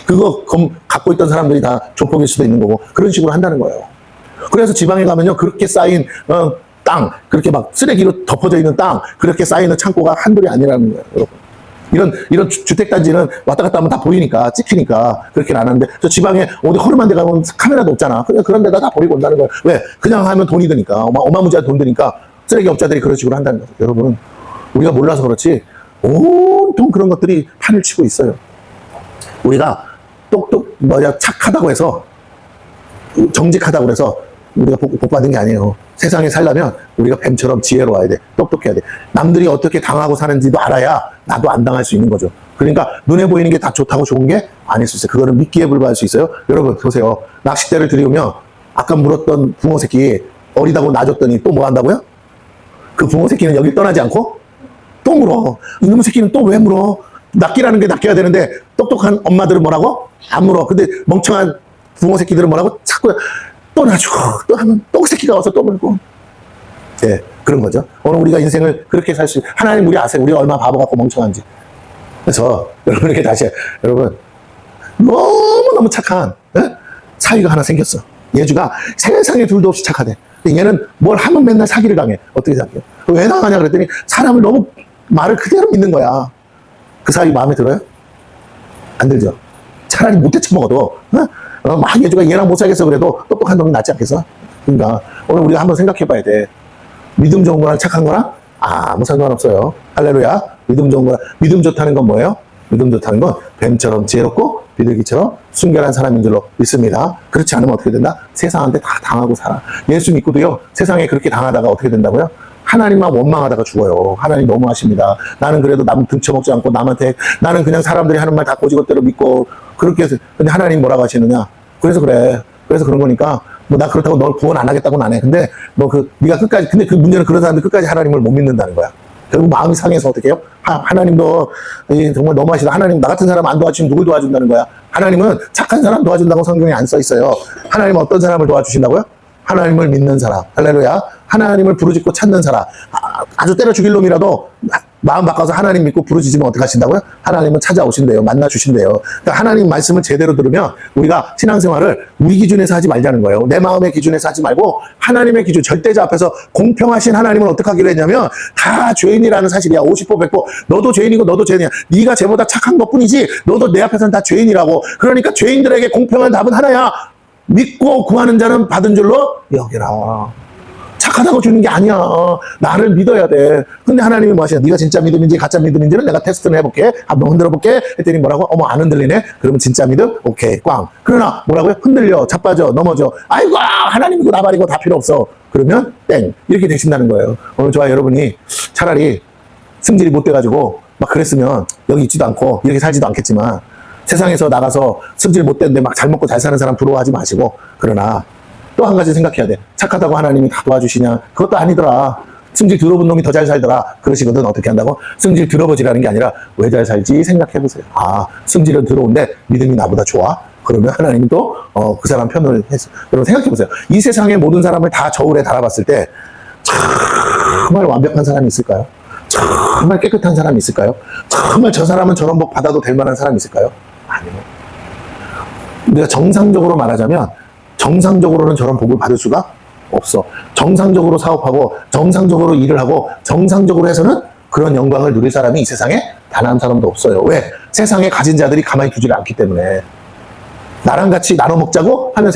그거 갖고 있던 사람들이 다 조폭일 수도 있는 거고 그런 식으로 한다는 거예요. 그래서 지방에 가면요 그렇게 쌓인 땅, 그렇게 막 쓰레기로 덮어져 있는 땅, 그렇게 쌓이는 창고가 한둘이 아니라는 거예요, 여러분. 이런 주택단지는 왔다 갔다 하면 다 보이니까, 찍히니까, 그렇게는 안 하는데, 저 지방에 어디 허름한 데 가면 카메라도 없잖아. 그냥 그런 데다 다 버리고 온다는 거예요. 왜? 그냥 하면 돈이 드니까, 어마무지한 돈 드니까, 쓰레기 업자들이 그런 식으로 한다는 거죠. 여러분, 우리가 몰라서 그렇지, 온통 그런 것들이 판을 치고 있어요. 우리가 착하다고 해서, 정직하다고 해서, 우리가 복 받은 게 아니에요. 세상에 살려면 우리가 뱀처럼 지혜로워야 돼. 똑똑해야 돼. 남들이 어떻게 당하고 사는지도 알아야 나도 안 당할 수 있는 거죠. 그러니까 눈에 보이는 게 다 좋다고 좋은 게 아닐 수 있어요. 그거는 미끼에 불과할 수 있어요. 여러분 보세요. 낚싯대를 들이우면 아까 물었던 붕어 새끼 어리다고 놔줬더니 또 뭐 한다고요? 그 붕어 새끼는 여길 떠나지 않고 또 물어. 이놈의 새끼는 또 왜 물어? 낚이라는 게 낚여야 되는데 똑똑한 엄마들은 뭐라고? 안 물어. 근데 멍청한 붕어 새끼들은 뭐라고? 자꾸 또 놔주고 또 하면 또 그 새끼가 와서 또 물고. 예, 그런 거죠. 오늘 우리가 인생을 그렇게 살 수, 하나님 우리 아세요? 우리가 얼마나 바보 같고 멍청한지. 그래서 여러분에게 다시, 여러분 너무너무 착한 사위가 하나 생겼어. 예주가 세상에 둘도 없이 착하대. 얘는 뭘 하면 맨날 사기를 당해. 어떻게 사기요? 왜 당하냐 그랬더니 사람을 너무 말을 그대로 믿는 거야. 그 사위 마음에 들어요? 안 들죠? 차라리 못해 처먹어도 막 예주가 얘랑 못 살겠어 그래도 똑똑한 놈이 낫지 않겠어? 그러니까 오늘 우리가 한번 생각해 봐야 돼. 믿음 좋은 거랑 착한 거랑 아무 상관없어요. 할렐루야. 믿음 좋은 거랑. 믿음 좋다는 건 뭐예요? 믿음 좋다는 건 뱀처럼 지혜롭고 비둘기처럼 순결한 사람인 줄로 믿습니다. 그렇지 않으면 어떻게 된다? 세상한테 다 당하고 살아. 예수 믿고도요 세상에 그렇게 당하다가 어떻게 된다고요? 하나님만 원망하다가 죽어요. 하나님 너무하십니다. 나는 그래도 남 등쳐먹지 않고 남한테 나는 그냥 사람들이 하는 말 다 꼬지것대로 믿고 그렇게 해서 근데 하나님 뭐라고 하시느냐? 그래서 그래. 그래서 그런 거니까 뭐 나 그렇다고 널 구원 안 하겠다고는 안 해. 근데 너 네가 끝까지 근데 그 문제는 그런 사람들 끝까지 하나님을 못 믿는다는 거야. 결국 마음이 상해서 어떻게 해요? 하나님도 정말 너무하시다. 하나님 나 같은 사람 안 도와주시면 누굴 도와준다는 거야? 하나님은 착한 사람 도와준다고 성경에 안 써 있어요. 하나님은 어떤 사람을 도와주신다고요? 하나님을 믿는 사람, 할렐루야, 하나님을 부르짖고 찾는 사람, 아주 때려 죽일 놈이라도 마음 바꿔서 하나님 믿고 부르짖으면 어떻게 하신다고요? 하나님은 찾아오신대요. 만나 주신대요. 그러니까 하나님 말씀을 제대로 들으면 우리가 신앙생활을 우리 기준에서 하지 말자는 거예요. 내 마음의 기준에서 하지 말고 하나님의 기준, 절대자 앞에서 공평하신 하나님은 어떻게 하기로 했냐면 다 죄인이라는 사실이야. 50% 100%. 너도 죄인이고 너도 죄인이야. 네가 쟤보다 착한 것뿐이지 너도 내 앞에서는 다 죄인이라고. 그러니까 죄인들에게 공평한 답은 하나야. 믿고 구하는 자는 받은 줄로 여기라. 착하다고 주는 게 아니야. 나를 믿어야 돼. 근데 하나님이 뭐 하시냐? 네가 진짜 믿음인지 가짜 믿음인지는 내가 테스트를 해볼게. 한번 흔들어 볼게. 했더니 뭐라고? 어머, 안 흔들리네? 그러면 진짜 믿음? 오케이, 꽝. 그러나 뭐라고요? 흔들려, 자빠져, 넘어져. 아이고, 하나님이고 나발이고 다 필요 없어. 그러면 땡. 이렇게 되신다는 거예요. 오늘 저와 여러분이 차라리 승질이 못 돼가지고 막 그랬으면 여기 있지도 않고 이렇게 살지도 않겠지만 세상에서 나가서 승질 못 되는데 막 잘 먹고 잘 사는 사람 부러워하지 마시고, 그러나 또 한 가지 생각해야 돼. 착하다고 하나님이 다 도와주시냐? 그것도 아니더라. 승질 들어본 놈이 더 잘 살더라. 그러시거든. 어떻게 한다고? 승질 들어보지라는 게 아니라 왜 잘 살지 생각해보세요. 아, 승질은 들어온데 믿음이 나보다 좋아? 그러면 하나님이 또 그 사람 편을 했어. 여러분 생각해보세요. 이 세상의 모든 사람을 다 저울에 달아봤을 때 정말 완벽한 사람이 있을까요? 정말 깨끗한 사람이 있을까요? 정말 저 사람은 저런 복 받아도 될 만한 사람이 있을까요? 아니요. 우리가 정상적으로 말하자면 정상적으로는 저런 복을 받을 수가 없어. 정상적으로 사업하고 정상적으로 일을 하고 정상적으로 해서는 그런 영광을 누릴 사람이 이 세상에 단 한 사람도 없어요. 왜? 세상에 가진 자들이 가만히 두지를 않기 때문에. 나랑 같이 나눠 먹자고 하면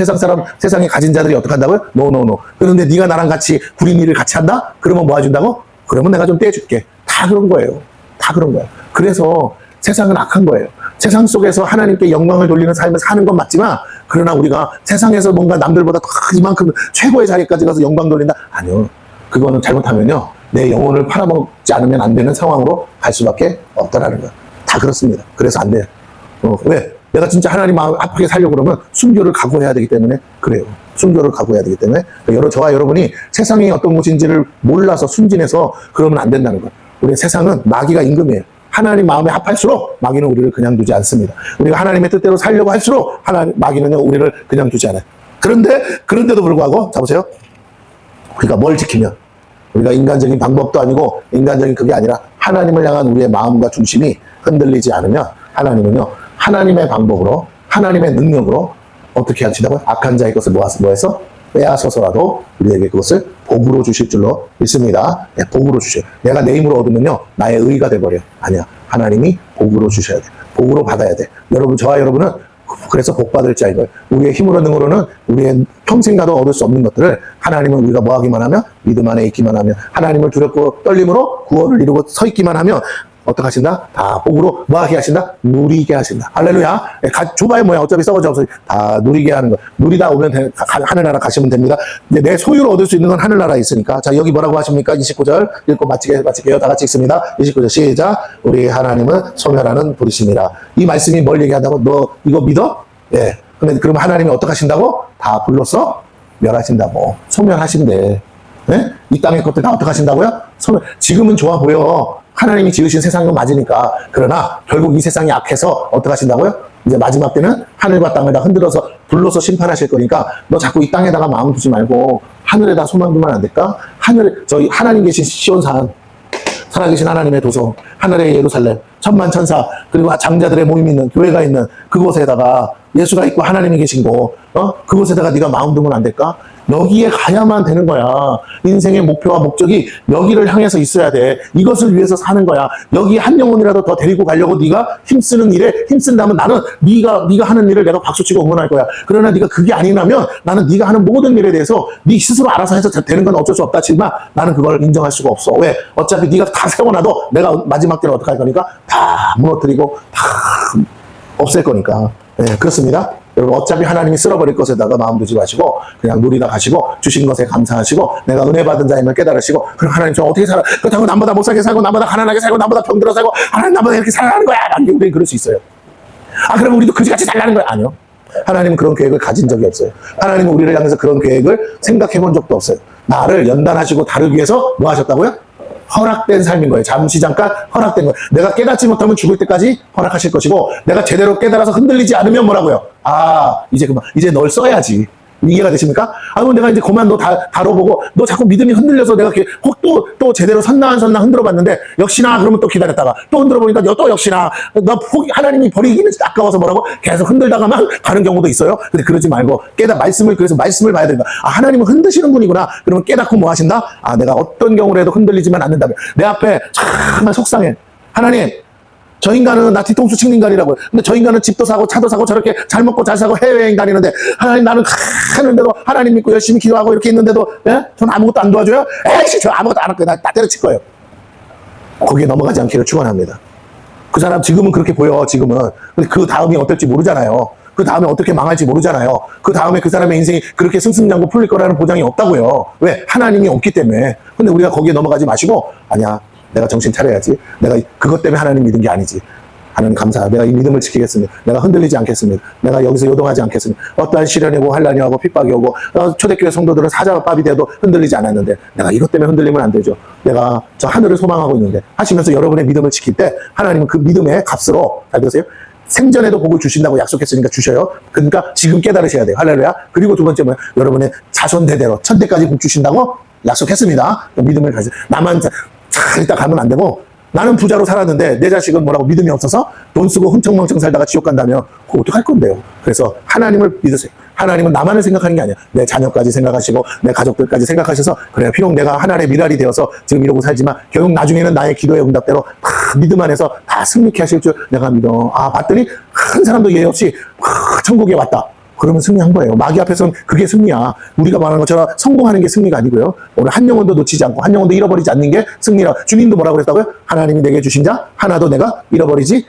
세상에 가진 자들이 어떻게 한다고요? 노. 그런데 네가 나랑 같이 구린 일을 같이 한다? 그러면 뭐 해준다고? 그러면 내가 좀 떼줄게. 다 그런 거예요. 다 그런 거예요. 그래서 세상은 악한 거예요. 세상 속에서 하나님께 영광을 돌리는 삶을 사는 건 맞지만, 그러나 우리가 세상에서 뭔가 남들보다 이만큼 최고의 자리까지 가서 영광 돌린다? 아니요. 그거는 잘못하면요, 내 영혼을 팔아먹지 않으면 안 되는 상황으로 갈 수밖에 없다라는 거예요. 다 그렇습니다. 그래서 안 돼요. 왜? 내가 진짜 하나님 마음 아프게 살려고 그러면 순교를 각오해야 되기 때문에 그래요. 순교를 각오해야 되기 때문에. 저와 여러분이 세상이 어떤 곳인지를 몰라서 순진해서 그러면 안 된다는 거예요. 우리 세상은 마귀가 임금이에요. 하나님 마음에 합할수록 마귀는 우리를 그냥 두지 않습니다. 우리가 하나님의 뜻대로 살려고 할수록 마귀는 우리를 그냥 두지 않아요. 그런데도 불구하고, 자보세요. 우리가 뭘 지키면, 우리가 인간적인 방법도 아니고 인간적인 그게 아니라 하나님을 향한 우리의 마음과 중심이 흔들리지 않으면 하나님은요, 하나님의 방법으로, 하나님의 능력으로 어떻게 하신다고요? 악한 자의 것을 뭐해서? 빼앗아서라도 우리에게 그것을 복으로 주실 줄로 믿습니다. 네, 복으로 주셔요. 내가 내 힘으로 얻으면요, 나의 의가 돼버려. 아니야. 하나님이 복으로 주셔야 돼. 복으로 받아야 돼. 여러분, 저와 여러분은 그래서 복 받을 자인 거예요. 우리의 힘으로 능으로는 우리의 평생 가도 얻을 수 없는 것들을 하나님은 우리가 뭐 하기만 하면, 믿음 안에 있기만 하면, 하나님을 두렵고 떨림으로 구원을 이루고 서 있기만 하면 어떻게 하신다? 다 복으로 뭐 하게 하신다? 누리게 하신다. 할렐루야. 좁아야 뭐야. 어차피 썩어져 없어. 다 누리게 하는 거. 누리다 오면 하늘나라 가시면 됩니다. 이제 내 소유로 얻을 수 있는 건 하늘나라에 있으니까. 자, 여기 뭐라고 하십니까? 29절 읽고 마칠게요. 다 같이 읽습니다. 29절 시작. 우리 하나님은 소멸하는 분이십니다. 이 말씀이 뭘 얘기한다고? 너 이거 믿어? 예. 근데 그러면 하나님이 어떻게 하신다고? 다 불러서 멸하신다고. 소멸하신대. 예? 이 땅의 것들 다 어떻게 하신다고요? 지금은 좋아 보여. 하나님이 지으신 세상은 맞으니까. 그러나 결국 이 세상이 악해서 어떻게 하신다고요? 이제 마지막 때는 하늘과 땅을 다 흔들어서 불러서 심판하실 거니까 너 자꾸 이 땅에다가 마음 두지 말고 하늘에다 소망 두면 안 될까? 저희 하나님 계신 시온산, 살아계신 하나님의 도성, 하늘의 예루살렘, 천만 천사, 그리고 장자들의 모임 있는 교회가 있는 그곳에다가 예수가 있고 하나님이 계신 곳, 그곳에다가 네가 마음 두면 안 될까? 여기에 가야만 되는 거야. 인생의 목표와 목적이 여기를 향해서 있어야 돼. 이것을 위해서 사는 거야. 여기 한 영혼이라도 더 데리고 가려고 네가 힘쓰는 일에 힘쓴다면 나는 네가 하는 일을 내가 박수치고 응원할 거야. 그러나 네가 그게 아니라면 나는 네가 하는 모든 일에 대해서 네 스스로 알아서 해서 되는 건 어쩔 수 없다 치지만 나는 그걸 인정할 수가 없어. 왜? 어차피 네가 다 세워놔도 내가 마지막 때는 어떻게 할 거니까 다 무너뜨리고 다 없앨 거니까. 네, 그렇습니다. 여러분, 어차피 하나님이 쓸어버릴 것에다가 마음 두지 마시고 그냥 누리다 가시고 주신 것에 감사하시고 내가 은혜 받은 자임을 깨달으시고, 그럼 하나님 저 어떻게 살아? 그렇다고 남보다 못 살게 살고 남보다 가난하게 살고 남보다 병들어 살고 하나님 나보다 이렇게 살아가는 거야 라는 우리는 그럴 수 있어요. 그럼 우리도 그지같이 살라는 거야? 아니요. 하나님은 그런 계획을 가진 적이 없어요. 하나님은 우리를 향해서 그런 계획을 생각해 본 적도 없어요. 나를 연단하시고 다루기 위해서 뭐 하셨다고요? 허락된 삶인 거예요. 잠시 잠깐 허락된 거예요. 내가 깨닫지 못하면 죽을 때까지 허락하실 것이고, 내가 제대로 깨달아서 흔들리지 않으면 뭐라고요? 이제 그만. 이제 널 써야지. 이해가 되십니까? 아유, 내가 이제 그만 너 다뤄보고, 너 자꾸 믿음이 흔들려서 내가 이렇게 혹 또 제대로 섰나 안 섰나 흔들어 봤는데, 역시나, 그러면 또 기다렸다가, 또 흔들어 보니까 또 역시나, 하나님이 버리기는 아까워서 뭐라고 계속 흔들다가만 가는 경우도 있어요. 근데 그러지 말고, 그래서 말씀을 봐야 된다. 아, 하나님은 흔드시는 분이구나. 그러면 깨닫고 뭐 하신다? 아, 내가 어떤 경우로 해도 흔들리지만 않는다면, 내 앞에 정말 속상해. 하나님, 저 인간은 나 뒤통수 치는 인간이라고요. 근데 저 인간은 집도 사고 차도 사고 저렇게 잘 먹고 잘 사고 해외여행 다니는데, 하나님 나는 하는데도 하나님 믿고 열심히 기도하고 이렇게 있는데도, 예? 전 아무것도 안 도와줘요? 에이씨, 저 아무것도 안 할 거예요. 나 때려칠 거예요. 거기에 넘어가지 않기를 축원합니다. 그 사람 지금은 그렇게 보여, 지금은. 근데 그 다음이 어떨지 모르잖아요. 그 다음에 어떻게 망할지 모르잖아요. 그 다음에 그 사람의 인생이 그렇게 승승장구 풀릴 거라는 보장이 없다고요. 왜? 하나님이 없기 때문에. 근데 우리가 거기에 넘어가지 마시고, 아니야, 내가 정신 차려야지. 내가 그것 때문에 하나님 믿은 게 아니지. 하나님 감사. 내가 이 믿음을 지키겠습니다. 내가 흔들리지 않겠습니다. 내가 여기서 요동하지 않겠습니다. 어떠한 시련이 오고 환란이 오고 핍박이 오고 초대교회 성도들은 사자밥이 돼도 흔들리지 않았는데 내가 이것 때문에 흔들리면 안 되죠. 내가 저 하늘을 소망하고 있는데 하시면서 여러분의 믿음을 지킬 때 하나님은 그 믿음의 값으로, 잘 들으세요? 생전에도 복을 주신다고 약속했으니까 주셔요. 그러니까 지금 깨달으셔야 돼요. 할렐루야. 그리고 두 번째는 여러분의 자손 대대로 천대까지 복 주신다고 약속했습니다. 믿음을 가지고 나만 잘 있다 가면 안 되고, 나는 부자로 살았는데 내 자식은 뭐라고 믿음이 없어서 돈 쓰고 흥청망청 살다가 지옥 간다면 그거 어떡할 건데요. 그래서 하나님을 믿으세요. 하나님은 나만을 생각하는 게 아니야. 내 자녀까지 생각하시고 내 가족들까지 생각하셔서, 그래 비록 내가 하나님의 미랄이 되어서 지금 이러고 살지만 결국 나중에는 나의 기도의 응답대로 다 믿음 안에서 다 승리케 하실 줄 내가 믿어. 아, 봤더니 한 사람도 예외 없이 천국에 왔다. 그러면 승리한 거예요. 마귀 앞에서는 그게 승리야. 우리가 말하는 것처럼 성공하는 게 승리가 아니고요. 오늘 한 영혼도 놓치지 않고 한 영혼도 잃어버리지 않는 게 승리라. 주님도 뭐라고 그랬다고요? 하나님이 내게 주신 자 하나도 내가 잃어버리지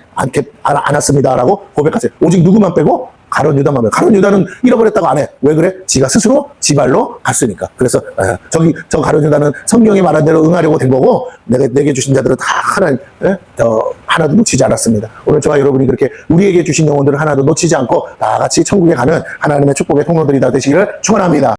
않았습니다. 라고 고백하세요. 오직 누구만 빼고? 가룟 유다만 빼고. 가룟 유다는 잃어버렸다고 안 해. 왜 그래? 지가 스스로 지 발로 갔으니까. 그래서 저 가룟 유다는 성경이 말한 대로 응하려고 된 거고, 내게 주신 자들은 다 하나도 놓치지 않았습니다. 오늘 저와 여러분이 그렇게 우리에게 주신 영혼들을 하나도 놓치지 않고 다 같이 천국에 가는 하나님의 축복의 통로들이 다 되시기를 축원합니다.